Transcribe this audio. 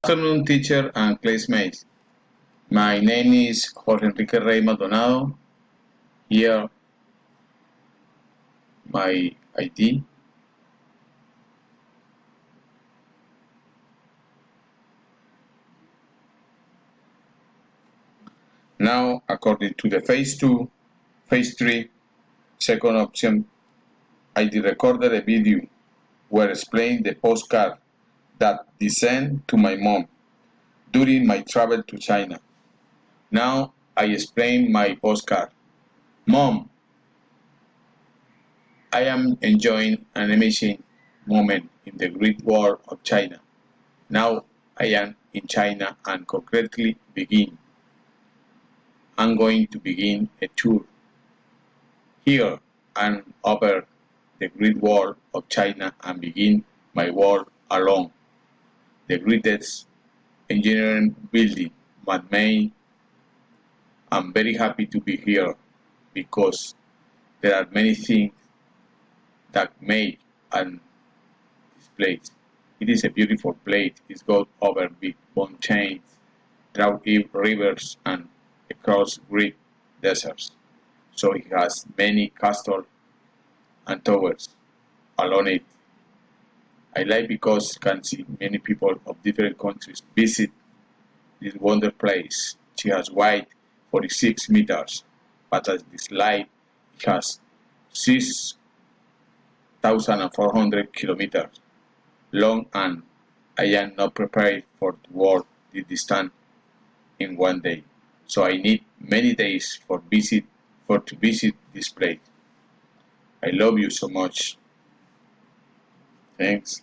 Good afternoon, teacher and classmates. My name is Jorge Enrique Rey Maldonado. Here, my ID. Now, according to the phase 2, phase 3, second option, I recorded a video where explained the postcard that I sent to my mom during my travel to China. Now, I explain my postcard. Mom, I am enjoying an amazing moment in the Great Wall of China. Now I am in China and concretely I'm going to begin a tour here and over the Great Wall of China and begin my walk along the greatest engineering building man-made. I'm very happy to be here because there are many things that make and this place. It is a beautiful place. It's got over big mountains, dry rivers, and across great deserts. So it has many castles and towers along it. I like because can see many people of different countries visit this wonder place. She has wide 46 meters, but as this light it has 6,400 kilometers long, and I am not prepared for the walk this distance in one day. So I need many days to visit this place. I love you so much. Thanks.